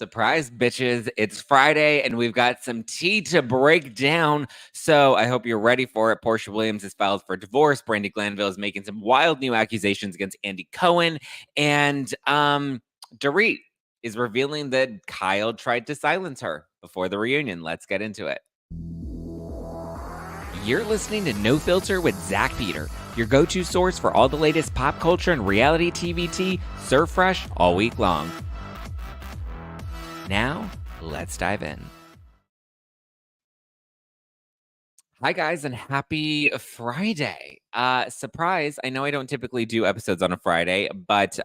Surprise, bitches. It's Friday and we've got some tea to break down. So I hope you're ready for it. Porsha Williams has filed for divorce. Brandi Glanville is making some wild new accusations against Andy Cohen. And Dorit is revealing that Kyle tried to silence her before the reunion. Let's get into it. You're listening to No Filter with Zach Peter, your go-to source for all the latest pop culture and reality TV tea, served fresh all week long. Now, let's dive in. Hi, guys, and happy Friday. Surprise, I know I don't typically do episodes on a Friday, but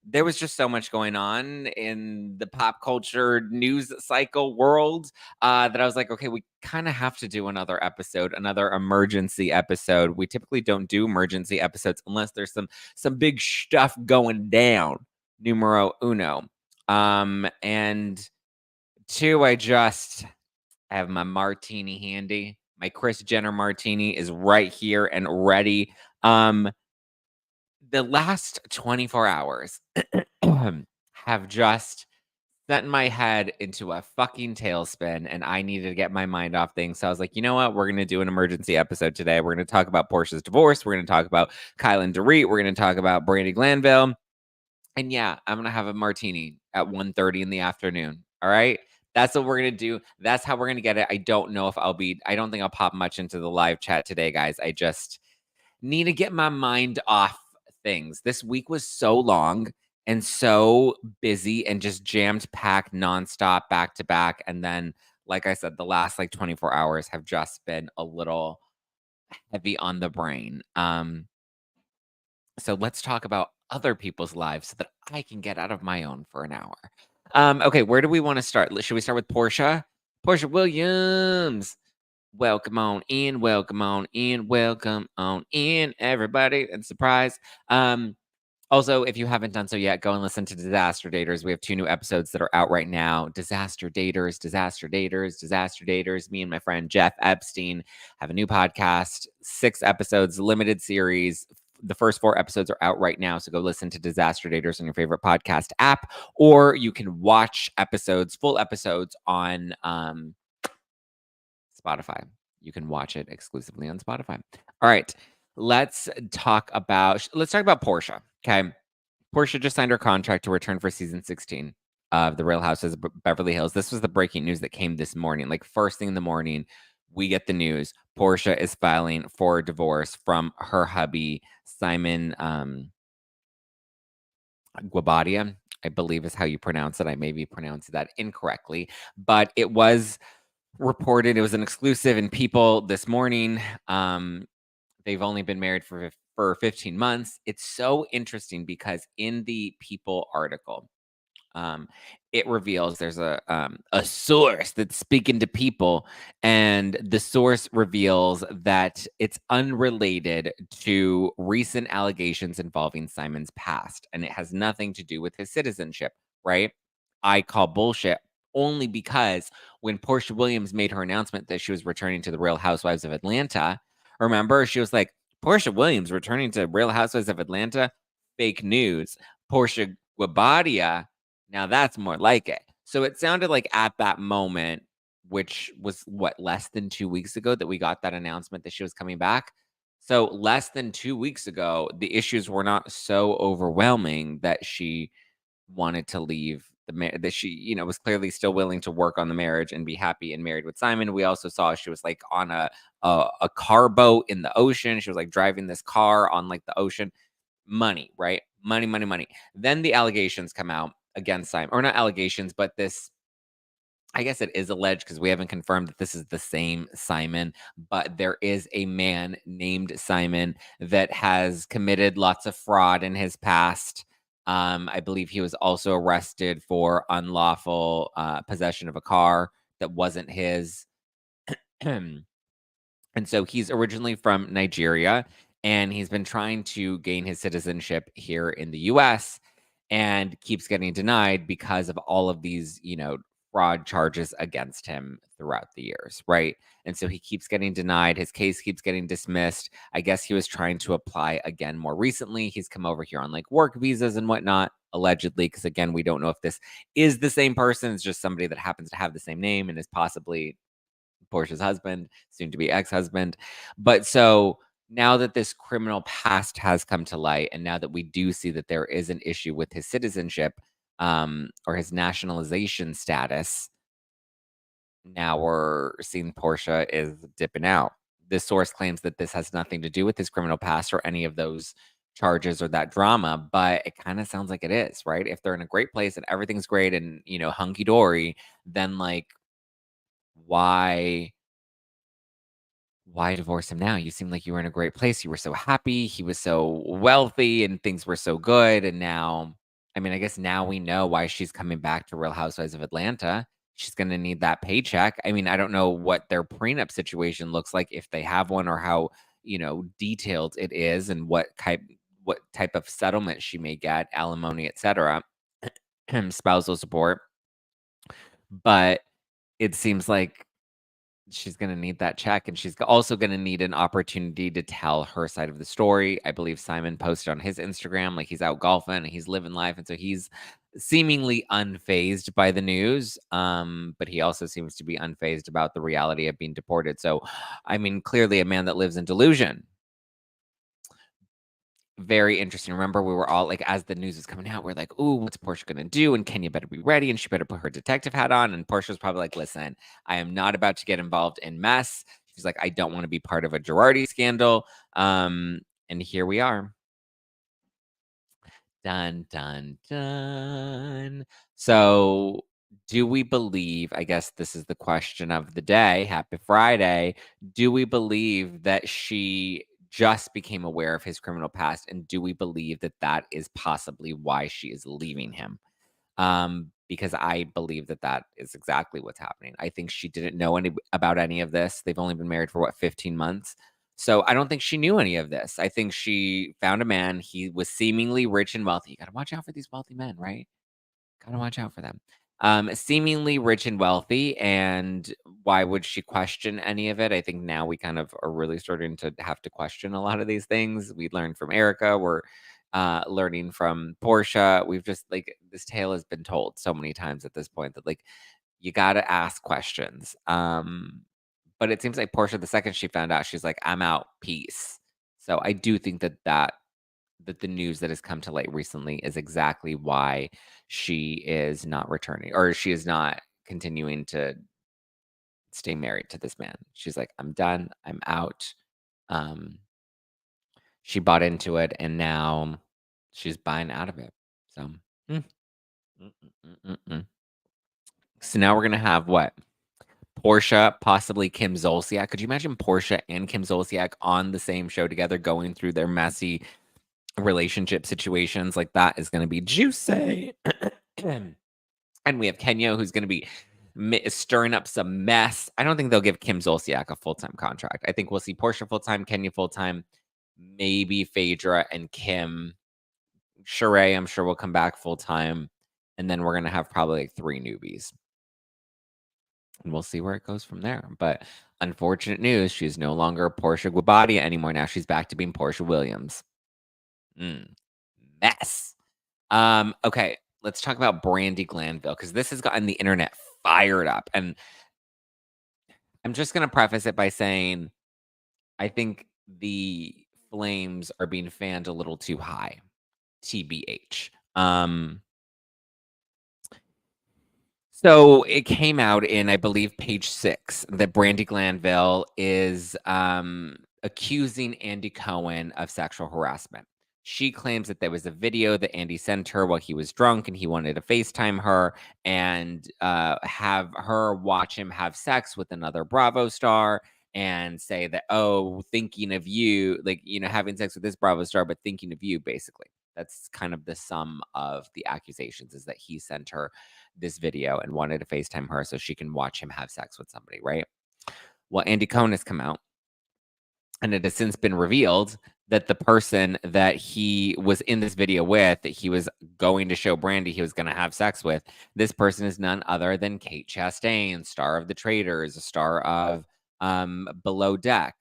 there was just so much going on in the pop culture news cycle world that I was like, okay, we kind of have to do another episode, another emergency episode. We typically don't do emergency episodes unless there's some big stuff going down, numero uno. And two, I have my martini handy. My Kris Jenner martini is right here and ready. The last 24 hours have just sent my head into a fucking tailspin, and I needed to get my mind off things. So I was like, you know what? We're going to do an emergency episode today. We're going to talk about Porsha's divorce. We're going to talk about Kyle and Dorit. We're going to talk about Brandi Glanville. And yeah, I'm going to have a martini at 1:30 in the afternoon. All right. That's what we're going to do. That's how we're going to get it. I don't know if I don't think I'll pop much into the live chat today, guys. I just need to get my mind off things. This week was so long and so busy and just jammed packed nonstop back to back. And then, like I said, the last 24 hours have just been a little heavy on the brain. So let's talk about other people's lives so that I can get out of my own for an hour. Okay, where do we want to start? Should we start with Porsha? Porsha Williams. Welcome on in, welcome on in, welcome on in, everybody, and surprise. Also, if you haven't done so yet, go and listen to Disaster Daters. We have 2 new episodes that are out right now. Disaster Daters, Disaster Daters, Disaster Daters. Me and my friend Jeff Epstein have a new podcast, 6 episodes, limited series. The first 4 episodes are out right now, so go listen to Disaster Daters on your favorite podcast app, or you can watch full episodes on Spotify. You can watch it exclusively on Spotify. All right, let's talk about Porsha. Okay, Porsha just signed her contract to return for season 16 of The Real Housewives of Beverly Hills. This was the breaking news that came this morning. First thing in the morning, we get the news. Porsha is filing for divorce from her hubby, Simon Guobadia, I believe is how you pronounce it. I may be pronouncing that incorrectly, but it was reported. It was an exclusive in People this morning. They've only been married for 15 months. It's so interesting because in the People article, it reveals there's a source that's speaking to People, and the source reveals that it's unrelated to recent allegations involving Simon's past, and it has nothing to do with his citizenship, right? I call bullshit only because when Porsha Williams made her announcement that she was returning to the Real Housewives of Atlanta, remember, she was like, Porsha Williams returning to Real Housewives of Atlanta? Fake news. Porsha Guobadia, now that's more like it. So it sounded like at that moment, which was less than 2 weeks ago that we got that announcement that she was coming back. So less than 2 weeks ago, the issues were not so overwhelming that she wanted to leave that she, was clearly still willing to work on the marriage and be happy and married with Simon. We also saw she was on a car boat in the ocean. She was driving this car on the ocean. Money, right? Money, money, money. Then the allegations come out against Simon, or not allegations, but this, I guess it is alleged because we haven't confirmed that this is the same Simon, but there is a man named Simon that has committed lots of fraud in his past. I believe he was also arrested for unlawful possession of a car that wasn't his. And so he's originally from Nigeria, and he's been trying to gain his citizenship here in the U.S. and keeps getting denied because of all of these, fraud charges against him throughout the years, right? And so he keeps getting denied. His case keeps getting dismissed. I guess he was trying to apply again more recently. He's come over here on like work visas and whatnot, allegedly, because again, we don't know if this is the same person. It's just somebody that happens to have the same name and is possibly Porsha's husband, soon to be ex-husband. But so now that this criminal past has come to light, and now that we do see that there is an issue with his citizenship, or his nationalization status, now we're seeing Porsha is dipping out. This source claims that this has nothing to do with his criminal past or any of those charges or that drama, but it kind of sounds like it is, right? If they're in a great place and everything's great and, hunky dory, then like, why divorce him now? You seem like you were in a great place. You were so happy. He was so wealthy and things were so good. And now, I mean, I guess now we know why she's coming back to Real Housewives of Atlanta. She's going to need that paycheck. I mean, I don't know what their prenup situation looks like, if they have one, or how, detailed it is, and what type of settlement she may get, alimony, etc., spousal support. But it seems like she's gonna need that check, and she's also gonna need an opportunity to tell her side of the story. I believe Simon posted on his Instagram, like, he's out golfing and he's living life, and so he's seemingly unfazed by the news, but he also seems to be unfazed about the reality of being deported. So, I mean, clearly a man that lives in delusion. Very interesting. Remember, we were all like, as the news was coming out, we're like, "Ooh, what's Porsha gonna do? And Kenya better be ready, and she better put her detective hat on." And Portia's probably like, "Listen, I am not about to get involved in mess." She's like, "I don't want to be part of a Girardi scandal." And here we are. Dun dun dun. So, do we believe? I guess this is the question of the day. Happy Friday. Do we believe that she just became aware of his criminal past, and do we believe that that is possibly why she is leaving him? Because I believe that that is exactly what's happening. I think she didn't know about any of this. They've only been married for what, 15 months. So I don't think she knew any of this. I think she found a man. He was seemingly rich and wealthy. You got to watch out for these wealthy men, right? Gotta watch out for them. Seemingly rich and wealthy, and why would she question any of it? I think now we kind of are really starting to have to question a lot of these things. We learned from Erica. We're learning from Porsha. We've just like, this tale has been told so many times at this point that like, you gotta ask questions. But it seems like Porsha, the second she found out, she's like, "I'm out, peace." So I do think that the news that has come to light recently is exactly why she is not returning, or she is not continuing to stay married to this man. She's like, "I'm done. I'm out." Um, she bought into it, and now she's buying out of it. So, mm, mm, mm, mm, mm. So now we're gonna have what? Porsha, possibly Kim Zolciak. Could you imagine Porsha and Kim Zolciak on the same show together, going through their messy relationship situations? Like, that is going to be juicy. And we have Kenya, who's going to be stirring up some mess. I don't think they'll give Kim Zolciak a full-time contract. I think we'll see Porsha full-time, Kenya full-time, maybe Phaedra and Kim. Sheree, I'm sure, will come back full-time. And then we're going to have probably like 3 newbies. And we'll see where it goes from there. But unfortunate news, she's no longer Porsha Guabadia anymore. Now she's back to being Porsha Williams. Mess. Okay, let's talk about Brandi Glanville, because this has gotten the internet fired up. And I'm just going to preface it by saying I think the flames are being fanned a little too high. TBH. So it came out in, I believe, page 6 that Brandi Glanville is accusing Andy Cohen of sexual harassment. She claims that there was a video that Andy sent her while he was drunk, and he wanted to FaceTime her and have her watch him have sex with another Bravo star, and say that, "Oh, thinking of you," like, having sex with this Bravo star, but thinking of you, basically. That's kind of the sum of the accusations, is that he sent her this video and wanted to FaceTime her so she can watch him have sex with somebody, right? Well, Andy Cohen has come out, and it has since been revealed that the person that he was in this video with, that he was going to show Brandi he was gonna have sex with, this person is none other than Kate Chastain, star of The Traitors, a star of, Below Deck.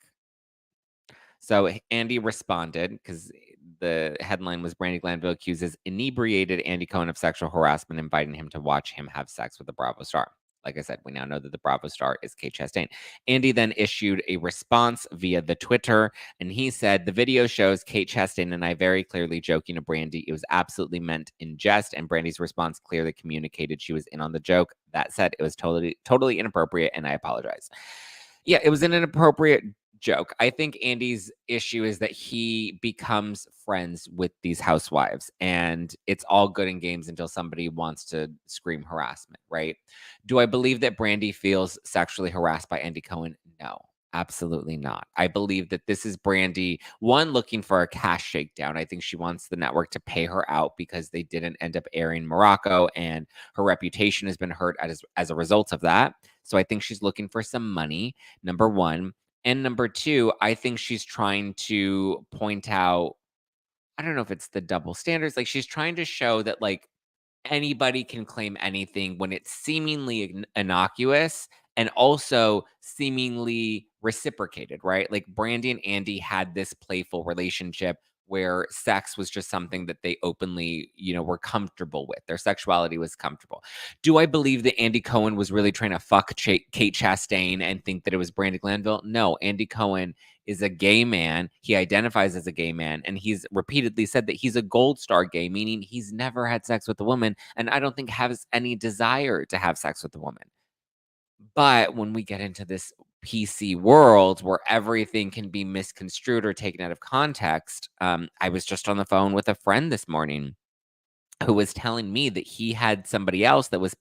So Andy responded because the headline was Brandi Glanville accuses inebriated Andy Cohen of sexual harassment, inviting him to watch him have sex with the Bravo star. Like I said, we now know that the Bravo star is Kate Chastain. Andy then issued a response via the Twitter, and he said, "The video shows Kate Chastain and I very clearly joking to Brandi. It was absolutely meant in jest, and Brandi's response clearly communicated she was in on the joke. That said, it was totally inappropriate, and I apologize." Yeah, it was an inappropriate joke. I think Andy's issue is that he becomes friends with these housewives, and it's all good and games until somebody wants to scream harassment, right? Do I believe that Brandi feels sexually harassed by Andy Cohen? No, absolutely not. I believe that this is Brandi, one, looking for a cash shakedown. I think she wants the network to pay her out because they didn't end up airing Morocco, and her reputation has been hurt as a result of that. So I think she's looking for some money, number one. And number two, I think she's trying to point out, I don't know if it's the double standards. Like she's trying to show that like anybody can claim anything when it's seemingly innocuous and also seemingly reciprocated, right? Like Brandi and Andy had this playful relationship where sex was just something that they openly, were comfortable with. Their sexuality was comfortable. Do I believe that Andy Cohen was really trying to fuck Kate Chastain and think that it was Brandi Glanville? No, Andy Cohen is a gay man. He identifies as a gay man, and he's repeatedly said that he's a gold star gay, meaning he's never had sex with a woman, and I don't think has any desire to have sex with a woman. But when we get into this PC world where everything can be misconstrued or taken out of context, I was just on the phone with a friend this morning who was telling me that he had somebody else that was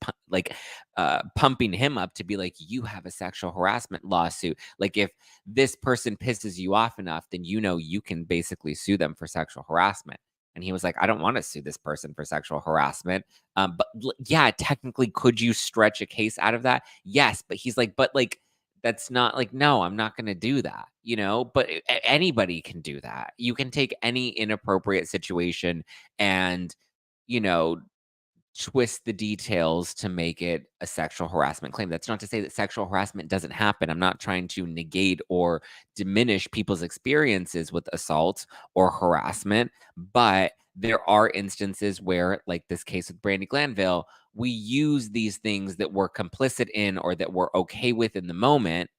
pumping him up to be like, you have a sexual harassment lawsuit. Like if this person pisses you off enough, then you can basically sue them for sexual harassment. And he was like, I don't want to sue this person for sexual harassment. Yeah, technically, could you stretch a case out of that? Yes, but he's like, but like that's not like, no, I'm not going to do that, but anybody can do that. You can take any inappropriate situation and you know, twist the details to make it a sexual harassment claim. That's not to say that sexual harassment doesn't happen. I'm not trying to negate or diminish people's experiences with assault or harassment, but there are instances where, like this case with Brandi Glanville, we use these things that we're complicit in or that we're okay with in the moment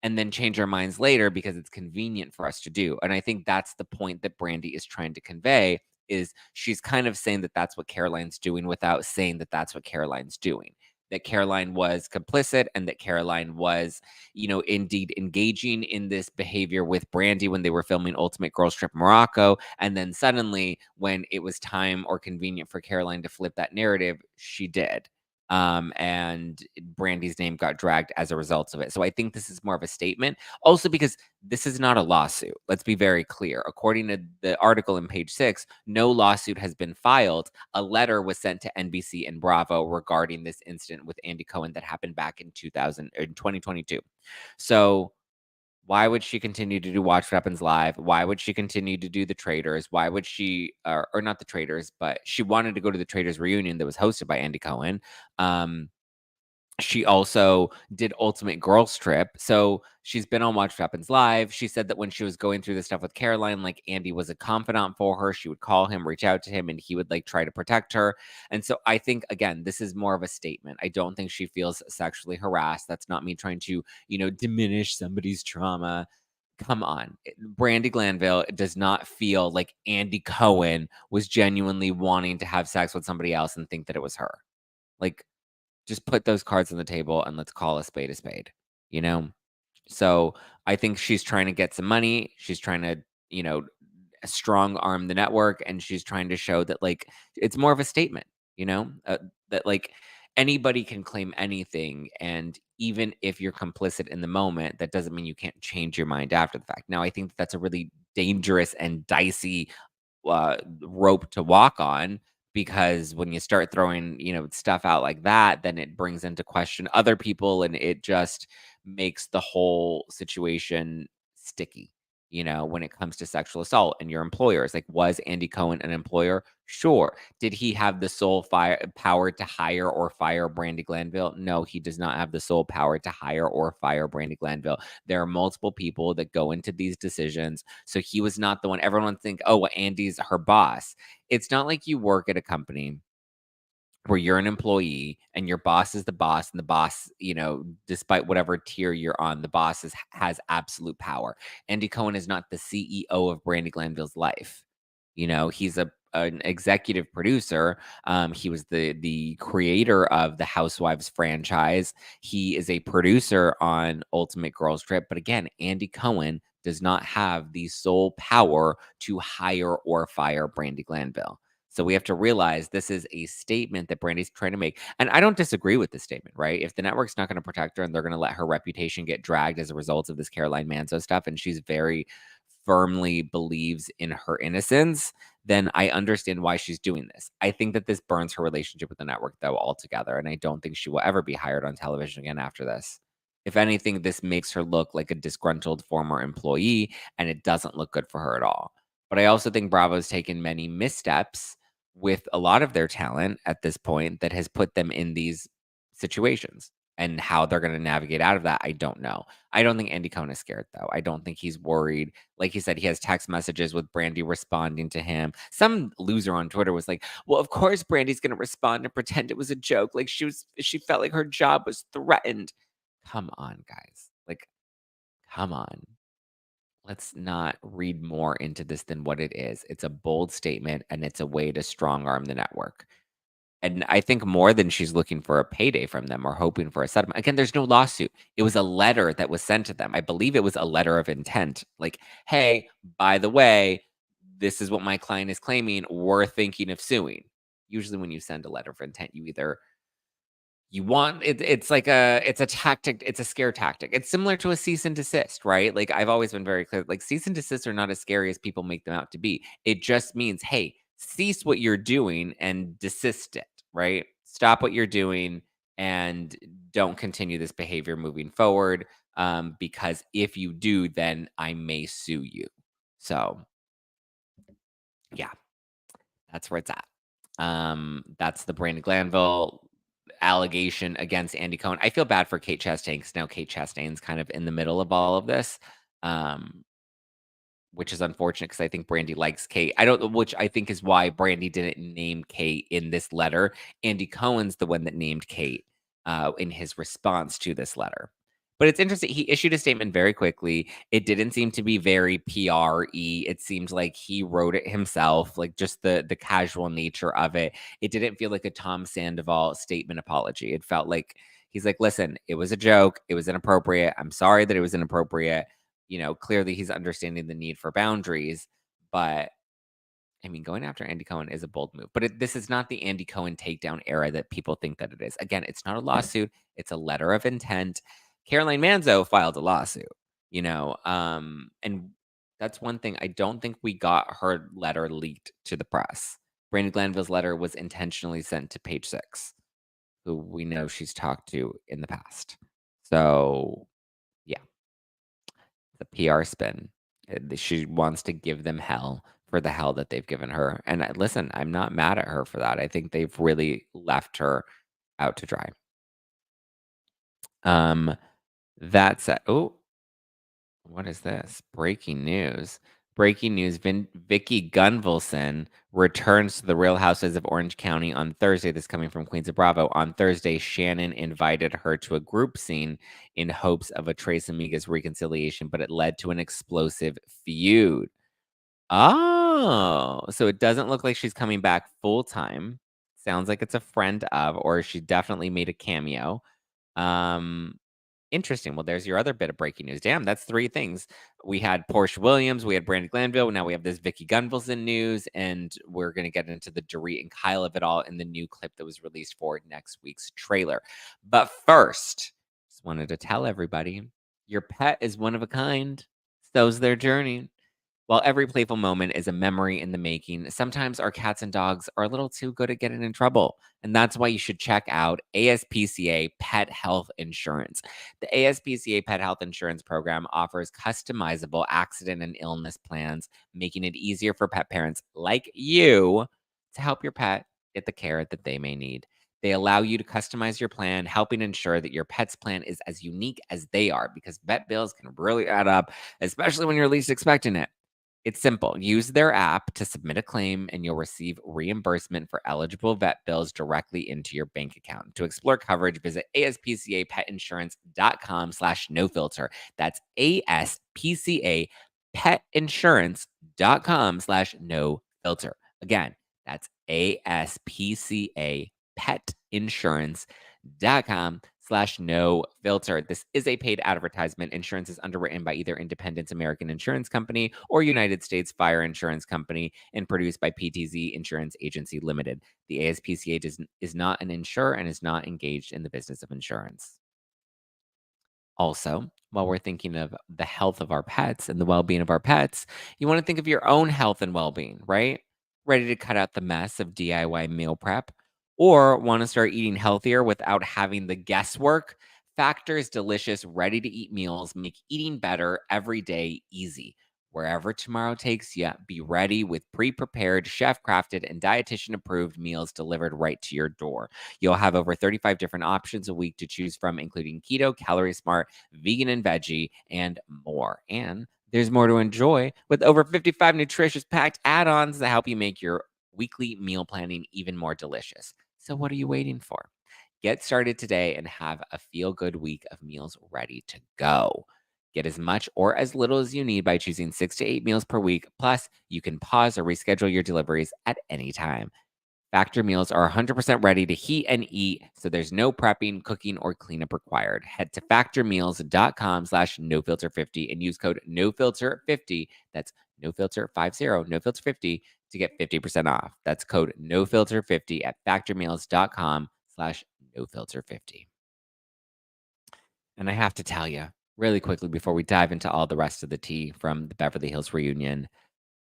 and then change our minds later because it's convenient for us to do. And I think that's the point that Brandi is trying to convey is she's kind of saying that that's what Caroline's doing without saying that that's what Caroline's doing. That Caroline was complicit and that Caroline was, indeed engaging in this behavior with Brandi when they were filming Ultimate Girls Trip Morocco. And then suddenly, when it was time or convenient for Caroline to flip that narrative, she did. And Brandy's name got dragged as a result of it. So I think this is more of a statement. Also, because this is not a lawsuit. Let's be very clear. According to the article in page 6, no lawsuit has been filed. A letter was sent to NBC and Bravo regarding this incident with Andy Cohen that happened back in 2022. So why would she continue to do Watch What Happens Live? Why would she continue to do The Traitors? Why would she, or not The Traitors, but she wanted to go to The Traitors reunion that was hosted by Andy Cohen. She also did Ultimate Girls Trip. So she's been on Watch What Happens Live. She said that when she was going through this stuff with Caroline, like Andy was a confidant for her. She would call him, reach out to him, and he would like try to protect her. And so I think, again, this is more of a statement. I don't think she feels sexually harassed. That's not me trying to, diminish somebody's trauma. Come on. Brandi Glanville does not feel like Andy Cohen was genuinely wanting to have sex with somebody else and think that it was her. Like, just put those cards on the table and let's call a spade a spade, you know? So I think she's trying to get some money. She's trying to, strong arm the network, and she's trying to show that like it's more of a statement, that like anybody can claim anything. And even if you're complicit in the moment, that doesn't mean you can't change your mind after the fact. Now, I think that's a really dangerous and dicey rope to walk on because when you start throwing stuff out like that, then it brings into question other people and it just makes the whole situation sticky. when it comes to sexual assault and your employers. Like, was Andy Cohen an employer? Sure. Did he have the sole power to hire or fire Brandi Glanville? No, he does not have the sole power to hire or fire Brandi Glanville. There are multiple people that go into these decisions. So he was not the one. Everyone think, oh, well, Andy's her boss. It's not like you work at a company where you're an employee and your boss is the boss, and the boss, despite whatever tier you're on, the boss has absolute power. Andy Cohen is not the CEO of Brandi Glanville's life. He's an executive producer. He was the creator of the Housewives franchise. He is a producer on Ultimate Girls Trip. But again, Andy Cohen does not have the sole power to hire or fire Brandi Glanville. So we have to realize this is a statement that Brandy's trying to make. And I don't disagree with this statement, right? If the network's not going to protect her and they're going to let her reputation get dragged as a result of this Caroline Manzo stuff, and she's very firmly believes in her innocence, then I understand why she's doing this. I think that this burns her relationship with the network, though, altogether. And I don't think she will ever be hired on television again after this. If anything, this makes her look like a disgruntled former employee, and it doesn't look good for her at all. But I also think Bravo's taken many missteps with a lot of their talent at this point that has put them in these situations. And how they're going to navigate out of that, I don't know. I don't think Andy Cohen is scared, though. I don't think he's worried. Like he said, he has text messages with Brandi responding to him. Some loser on Twitter was like, well, of course Brandy's going to respond and pretend it was a joke. Like she felt like her job was threatened. Come on, guys. Like, come on. Let's not read more into this than what it is. It's a bold statement, and it's a way to strong arm the network. And I think more than she's looking for a payday from them or hoping for a settlement. Again, there's no lawsuit. It was a letter that was sent to them. I believe it was a letter of intent. Like, hey, by the way, this is what my client is claiming. We're thinking of suing. Usually when you send a letter of intent, you either you want it's a tactic, it's a scare tactic. It's similar to a cease and desist, right? Like, I've always been very clear, like, cease and desist are not as scary as people make them out to be. It just means, hey, cease what you're doing and desist it, right? Stop what you're doing and don't continue this behavior moving forward. Because if you do, then I may sue you. So yeah, that's where it's at. That's the Brandi Glanville allegation against Andy Cohen. I feel bad for Kate Chastain because now Kate Chastain's kind of in the middle of all of this, um, which is unfortunate because I think Brandi likes Kate. I don't, which I think is why Brandi didn't name Kate in this letter. Andy Cohen's the one that named Kate in his response to this letter. But it's interesting. He issued a statement very quickly. It didn't seem to be very PR-y. It seemed like he wrote it himself, like just the casual nature of it. It didn't feel like a Tom Sandoval statement apology. It felt like he's like, listen, it was a joke. It was inappropriate. I'm sorry that it was inappropriate. Clearly he's understanding the need for boundaries. But I mean, going after Andy Cohen is a bold move. But this is not the Andy Cohen takedown era that people think that it is. Again, it's not a lawsuit. It's a letter of intent. Caroline Manzo filed a lawsuit, and that's one thing. I don't think we got her letter leaked to the press. Brandi Glanville's letter was intentionally sent to Page Six, who we know she's talked to in the past. So, yeah, the PR spin. She wants to give them hell for the hell that they've given her. And listen, I'm not mad at her for that. I think they've really left her out to dry. That said, oh, what is this? Breaking news. Breaking news. Vicky Gunvalson returns to the Real Housewives of Orange County on Thursday. This coming from Queens of Bravo. On Thursday, Shannon invited her to a group scene in hopes of a Tres Amigas reconciliation, but it led to an explosive feud. Oh, so it doesn't look like she's coming back full time. Sounds like it's a friend of, or she definitely made a cameo. Interesting. Well, there's your other bit of breaking news. Damn, that's three things. We had Porsha Williams, we had Brandi Glanville, now we have this Vicky Gunvalson news, and we're going to get into the Dorit and Kyle of it all in the new clip that was released for next week's trailer. But first, just wanted to tell everybody, your pet is one of a kind. So's their journey. While every playful moment is a memory in the making, sometimes our cats and dogs are a little too good at getting in trouble. And that's why you should check out ASPCA Pet Health Insurance. The ASPCA Pet Health Insurance Program offers customizable accident and illness plans, making it easier for pet parents like you to help your pet get the care that they may need. They allow you to customize your plan, helping ensure that your pet's plan is as unique as they are because vet bills can really add up, especially when you're least expecting it. It's simple. Use their app to submit a claim, and you'll receive reimbursement for eligible vet bills directly into your bank account. To explore coverage, visit aspcapetinsurance.com/nofilter. That's aspcapetinsurance.com/nofilter. Again, that's aspcapetinsurance.com/no filter. This is a paid advertisement. Insurance is underwritten by either Independence American Insurance Company or United States Fire Insurance Company and produced by PTZ Insurance Agency Limited. The ASPCA is not an insurer and is not engaged in the business of insurance. Also, while we're thinking of the health of our pets and the well being of our pets, you want to think of your own health and well being, right? Ready to cut out the mess of DIY meal prep or want to start eating healthier without having the guesswork? Factor's delicious, ready to eat meals make eating better every day easy. Wherever tomorrow takes you, be ready with pre prepared, chef crafted, and dietitian approved meals delivered right to your door. You'll have over 35 different options a week to choose from, including keto, calorie smart, vegan and veggie, and more. And there's more to enjoy with over 55 nutritious packed add ons that help you make your weekly meal planning even more delicious. So, what are you waiting for? Get started today and have a feel good week of meals ready to go. Get as much or as little as you need by choosing 6 to 8 meals per week. Plus, you can pause or reschedule your deliveries at any time. Factor meals are 100% ready to heat and eat, so there's no prepping, cooking, or cleanup required. Head to factormeals.com/nofilter50 and use code nofilter50. That's nofilter50, nofilter50 to get 50% off. That's code nofilter50 at factormeals.com/nofilter50. And I have to tell you, really quickly before we dive into all the rest of the tea from the Beverly Hills reunion,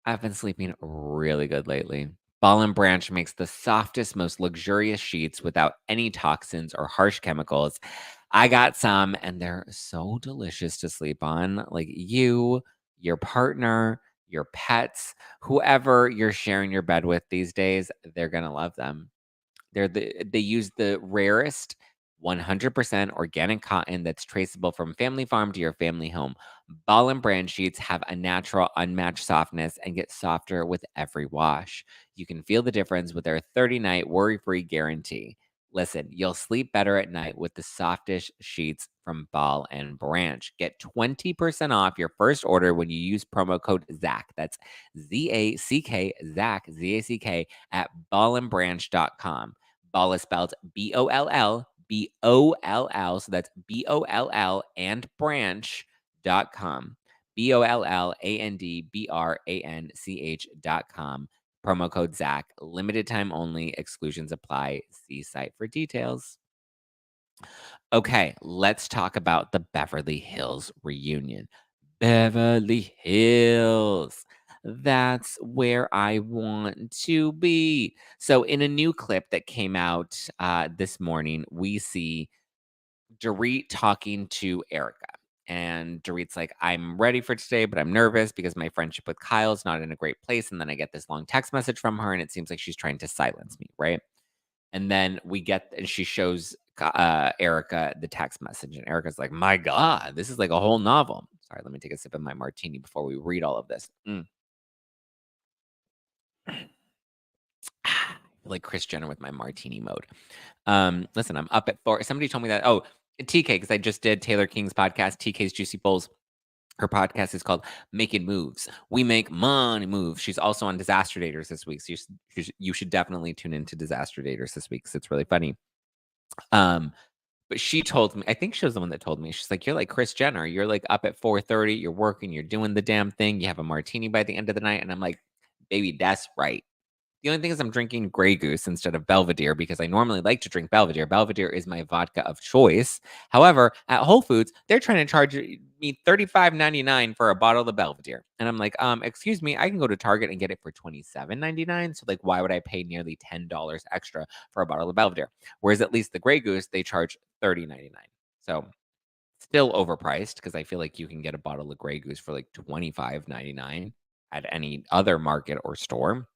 I've been sleeping really good lately. Ball and Branch makes the softest, most luxurious sheets without any toxins or harsh chemicals. I got some, and they're so delicious to sleep on. Like you, your partner, your pets, whoever you're sharing your bed with these days, they're going to love them. They use the rarest 100% organic cotton that's traceable from family farm to your family home. Ball and brand sheets have a natural, unmatched softness and get softer with every wash. You can feel the difference with their 30-night worry-free guarantee. Listen, you'll sleep better at night with the softest sheets from Ball and Branch. Get 20% off your first order when you use promo code ZACK. That's ZACK, ZACK, ZACK at ballandbranch.com. Ball is spelled BOLL, BOLL. So that's BOLL and branch.com. BOLLANDBRANCH.com. Promo code ZACK. Limited time only. Exclusions apply. See site for details. Okay, let's talk about the Beverly Hills reunion. Beverly Hills. That's where I want to be. So, in a new clip that came out this morning, we see Dorit talking to Erica. And Dorit's like, I'm ready for today, but I'm nervous because my friendship with Kyle's not in a great place. And then I get this long text message from her, and it seems like she's trying to silence me, right? And then and she shows Erica the text message, and Erica's like, my God, this is like a whole novel. Sorry, let me take a sip of my martini before we read all of this. Like Chris Jenner with my martini mode. Listen, I'm up at 4. Somebody told me that. Oh, TK, because I just did Taylor King's podcast, TK's Juicy Bowls. Her podcast is called Making Moves. We make money moves. She's also on Disaster Daters this week. So you should definitely tune into Disaster Daters this week because it's really funny. But she told me, I think she was the one that told me, she's like, you're like Chris Jenner. You're like up at 4:30. You're working. You're doing the damn thing. You have a martini by the end of the night. And I'm like, baby, that's right. The only thing is I'm drinking Grey Goose instead of Belvedere because I normally like to drink Belvedere. Belvedere is my vodka of choice. However, at Whole Foods, they're trying to charge me $35.99 for a bottle of Belvedere. And I'm like, excuse me, I can go to Target and get it for $27.99. So, like, why would I pay nearly $10 extra for a bottle of Belvedere? Whereas at least the Grey Goose, they charge $30.99. So still overpriced because I feel like you can get a bottle of Grey Goose for like $25.99 at any other market or store.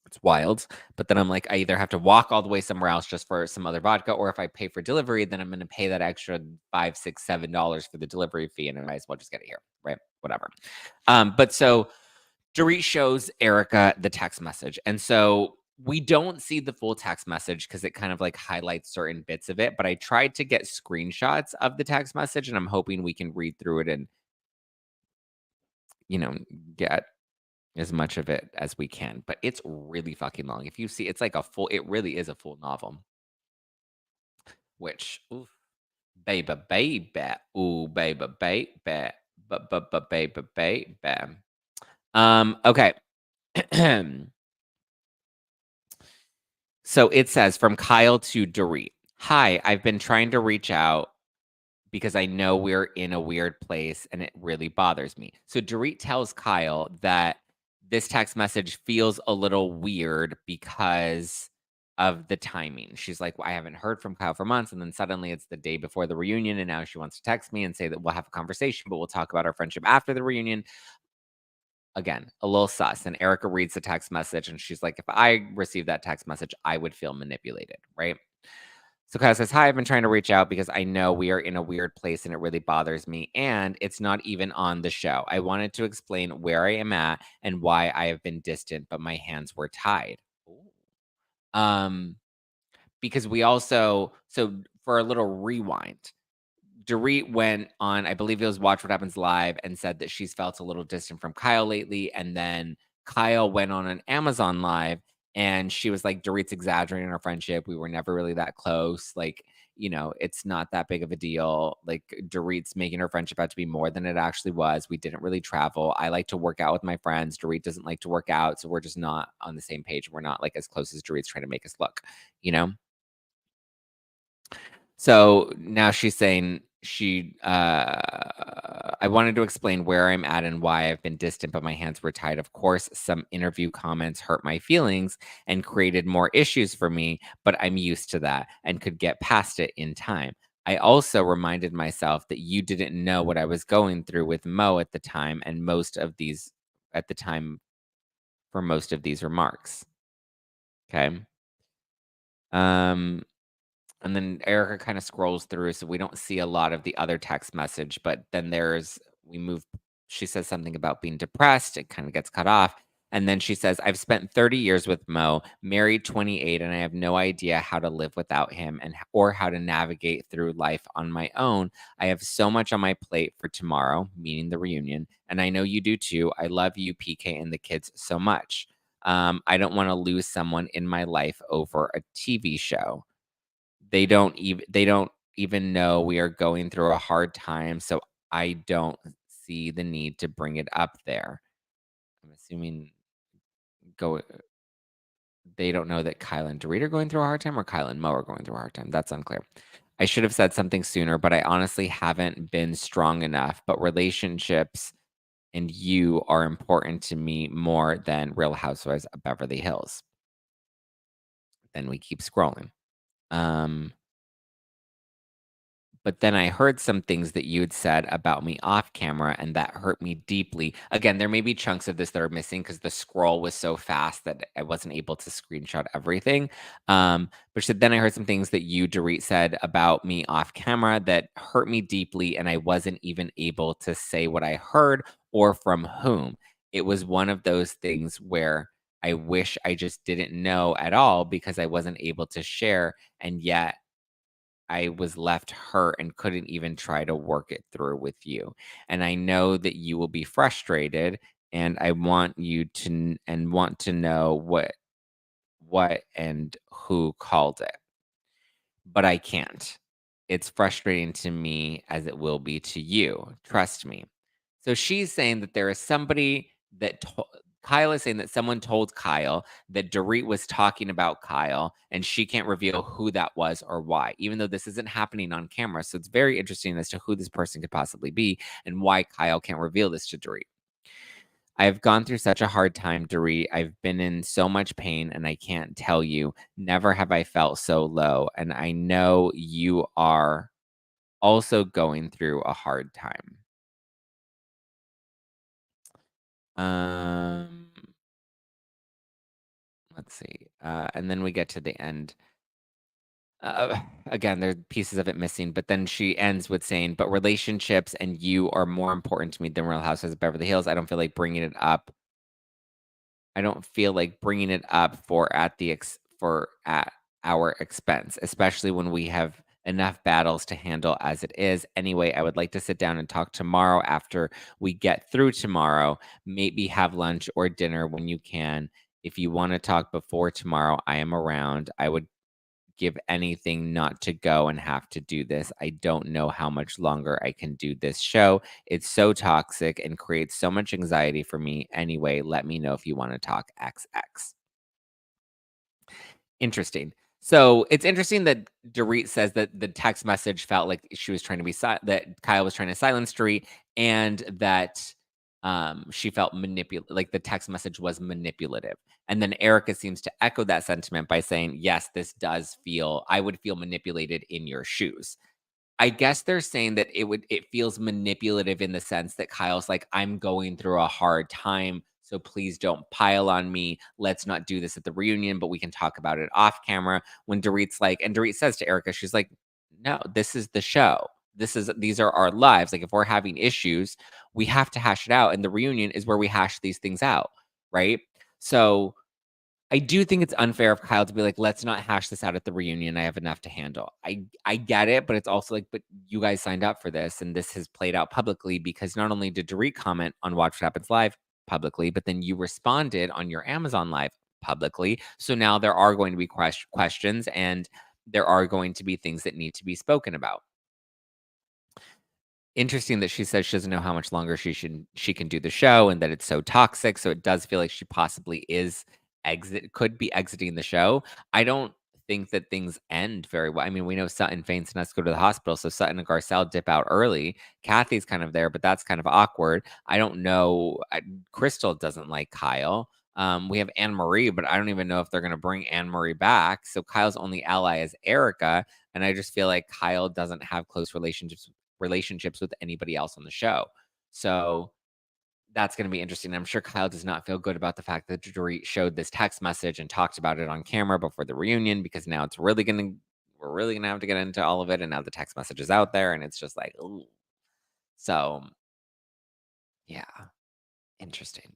It's wild. But then I'm like, I either have to walk all the way somewhere else just for some other vodka, or if I pay for delivery, then I'm going to pay that extra $5, $6, $7 for the delivery fee, and I might as well just get it here, right? Whatever. But so Dorit shows Erica the text message, and so we don't see the full text message because it kind of like highlights certain bits of it. But I tried to get screenshots of the text message, and I'm hoping we can read through it and get as much of it as we can, but it's really fucking long. If you see, it's like it really is a full novel, which, oof, baby, baby, ooh, baby, baby, baby, baby. Okay. So it says from Kyle to Dorit. Hi, I've been trying to reach out because I know we're in a weird place and it really bothers me. So Dorit tells Kyle that this text message feels a little weird because of the timing. She's like, well, I haven't heard from Kyle for months. And then suddenly it's the day before the reunion. And now she wants to text me and say that we'll have a conversation, but we'll talk about our friendship after the reunion. Again, a little sus. And Erica reads the text message and she's like, if I received that text message, I would feel manipulated, right? So Kyle says, hi, I've been trying to reach out because I know we are in a weird place and it really bothers me. And it's not even on the show. I wanted to explain where I am at and why I have been distant, but my hands were tied. Ooh. Because we also, so for a little rewind, Dorit went on, I believe it was Watch What Happens Live, and said that she's felt a little distant from Kyle lately. And then Kyle went on an Amazon Live and she was like, Dorit's exaggerating our friendship. We were never really that close. Like, it's not that big of a deal. Like, Dorit's making her friendship out to be more than it actually was. We didn't really travel. I like to work out with my friends. Dorit doesn't like to work out. So we're just not on the same page. We're not like as close as Dorit's trying to make us look, you know? So now she's saying I wanted to explain where I'm at and why I've been distant, but my hands were tied. Of course, some interview comments hurt my feelings and created more issues for me, but I'm used to that and could get past it in time. I also reminded myself that you didn't know what I was going through with Mo at the time for most of these remarks. Okay. Um And then Erica kind of scrolls through, so we don't see a lot of the other text message. But then she says something about being depressed. It kind of gets cut off. And then she says, I've spent 30 years with Mo, married 28, and I have no idea how to live without him or how to navigate through life on my own. I have so much on my plate for tomorrow, meaning the reunion. And I know you do too. I love you, PK, and the kids so much. I don't want to lose someone in my life over a TV show. They don't even know we are going through a hard time, so I don't see the need to bring it up there. I'm assuming go they don't know that Kyle and Dorit are going through a hard time or Kyle and Mo are going through a hard time. That's unclear. I should have said something sooner, but I honestly haven't been strong enough. But relationships and you are important to me more than Real Housewives of Beverly Hills. Then we keep scrolling. But then I heard some things that you had said about me off camera, and that hurt me deeply. Again, there may be chunks of this that are missing because the scroll was so fast that I wasn't able to screenshot everything. But then I heard some things that you, Dorit, said about me off camera that hurt me deeply, and I wasn't even able to say what I heard or from whom. It was one of those things where I wish I just didn't know at all because I wasn't able to share, and yet I was left hurt and couldn't even try to work it through with you. And I know that you will be frustrated, and I want you want to know what and who called it. But I can't. It's frustrating to me as it will be to you. Trust me. So she's saying that there is somebody Kyle is saying that someone told Kyle that Dorit was talking about Kyle and she can't reveal who that was or why, even though this isn't happening on camera. So it's very interesting as to who this person could possibly be and why Kyle can't reveal this to Dorit. I've gone through such a hard time, Dorit. I've been in so much pain and I can't tell you. Never have I felt so low. And I know you are also going through a hard time. Um, let's see. And then we get to the end. Again, there are pieces of it missing, but then she ends with saying, "But relationships and you are more important to me than Real Housewives of Beverly Hills. I don't feel like bringing it up. I don't feel like bringing it up for at our expense, especially when we have enough battles to handle as it is. Anyway, I would like to sit down and talk tomorrow after we get through tomorrow. Maybe have lunch or dinner when you can. If you want to talk before tomorrow, I am around. I would give anything not to go and have to do this. I don't know how much longer I can do this show. It's so toxic and creates so much anxiety for me. Anyway, let me know if you want to talk XX." Interesting. So it's interesting that Dorit says that the text message felt like she was trying to be that Kyle was trying to silence Dorit, and that she felt like the text message was manipulative. And then Erica seems to echo that sentiment by saying, "Yes, this does feel. I would feel manipulated in your shoes." I guess they're saying that it feels manipulative in the sense that Kyle's like, "I'm going through a hard time, so please don't pile on me. Let's not do this at the reunion, but we can talk about it off camera." When Dorit's like, and Dorit says to Erica, she's like, "No, this is the show. These are our lives. Like if we're having issues, we have to hash it out. And the reunion is where we hash these things out, right?" So I do think it's unfair of Kyle to be like, "Let's not hash this out at the reunion. I have enough to handle." I get it, but it's also like, but you guys signed up for this, and this has played out publicly because not only did Dorit comment on Watch What Happens Live publicly, but then you responded on your Amazon Live publicly. So now there are going to be questions, and there are going to be things that need to be spoken about. Interesting that she says she doesn't know how much longer she can do the show and that it's so toxic, so it does feel like she possibly is could be exiting the show. I don't think that things end very well. I mean, we know Sutton faints and has to go to the hospital, so Sutton and Garcelle dip out early. Kathy's kind of there, but that's kind of awkward. I don't know. Crystal doesn't like Kyle. We have Anne Marie, but I don't even know if they're going to bring Anne Marie back. So Kyle's only ally is Erica, and I just feel like Kyle doesn't have close relationships with anybody else on the show. So that's going to be interesting. I'm sure Kyle does not feel good about the fact that Dorit showed this text message and talked about it on camera before the reunion, because now we're really going to have to get into all of it. And now the text message is out there and it's just like, ooh. So yeah, interesting.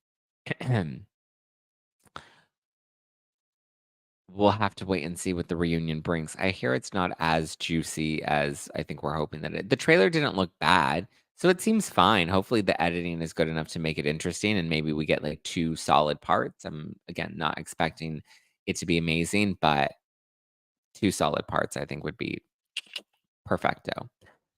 We'll have to wait and see what the reunion brings. I hear it's not as juicy as I think we're hoping that the trailer didn't look bad, so it seems fine. Hopefully, the editing is good enough to make it interesting, and maybe we get like 2 solid parts. I'm, again, not expecting it to be amazing, but 2 solid parts I think would be perfecto.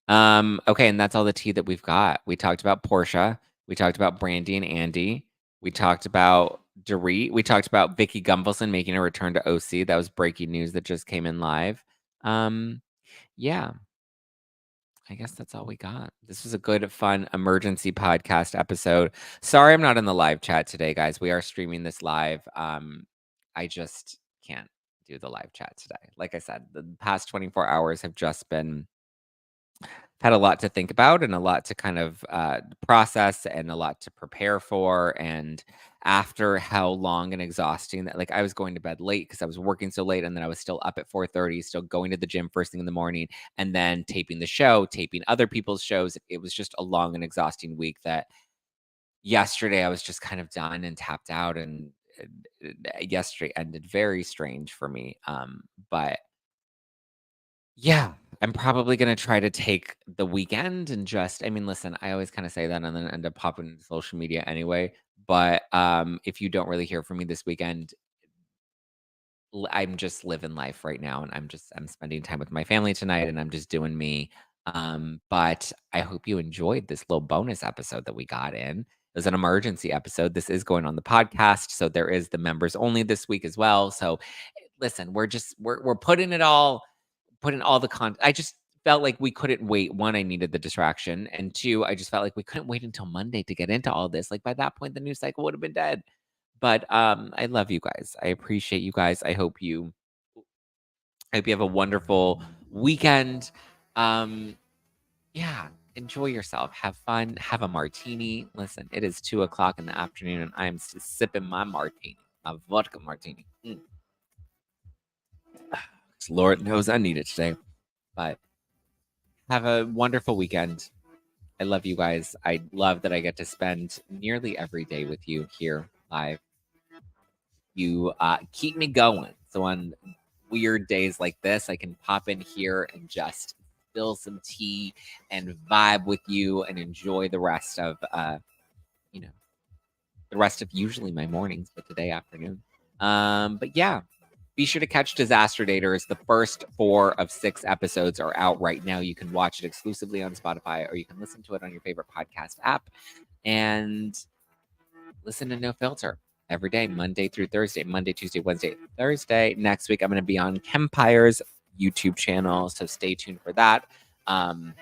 Okay, and that's all the tea that we've got. We talked about Porsha. We talked about Brandi and Andy. We talked about Dorit. We talked about Vicky Gunvalson making a return to OC. That was breaking news that just came in live. Yeah, I guess that's all we got. This was a good, fun emergency podcast episode. Sorry I'm not in the live chat today, guys. We are streaming this live. I just can't do the live chat today. Like I said, the past 24 hours have just been had a lot to think about and a lot to kind of process and a lot to prepare for. And after how long and exhausting that, like I was going to bed late because I was working so late, and then I was still up at 4:30, still going to the gym first thing in the morning, and then taping the show, taping other people's shows. It was just a long and exhausting week that yesterday I was just kind of done and tapped out, and yesterday ended very strange for me. But yeah, I'm probably gonna try to take the weekend and just, I mean, listen, I always kinda say that and then end up popping into social media anyway, but, if you don't really hear from me this weekend, I'm just living life right now, and I'm spending time with my family tonight, and I'm just doing me. But I hope you enjoyed this little bonus episode that we got in. It as an emergency episode. This is going on the podcast, so there is the members only this week as well. So listen, we're putting all the content. I just felt like we couldn't wait. One, I needed the distraction, and two, I just felt like we couldn't wait until Monday to get into all this. Like by that point, the news cycle would have been dead. But I love you guys. I appreciate you guys. I hope you have a wonderful weekend. Yeah, enjoy yourself. Have fun. Have a martini. Listen, it is 2 o'clock in the afternoon, and I'm sipping my martini, my vodka martini. 'Cause Lord knows I need it today. But have a wonderful weekend. I love you guys. I love that I get to spend nearly every day with you here live. You keep me going. So on weird days like this, I can pop in here and just spill some tea and vibe with you and enjoy the rest of you know, the rest of usually my mornings, but today afternoon. But yeah, be sure to catch Disaster Daters. The first 4 of 6 episodes are out right now. You can watch it exclusively on Spotify, or you can listen to it on your favorite podcast app and listen to No Filter every day, Monday through Thursday, Monday, Tuesday, Wednesday, Thursday. Next week, I'm going to be on Kempire's YouTube channel, so stay tuned for that. Yeah,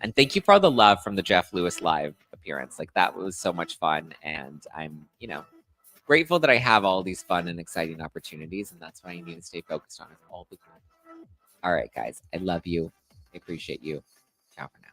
and thank you for all the love from the Jeff Lewis live appearance. Like that was so much fun, and I'm, grateful that I have all these fun and exciting opportunities, and that's what I need to stay focused on is all the time. All right, guys, I love you. I appreciate you. Ciao for now.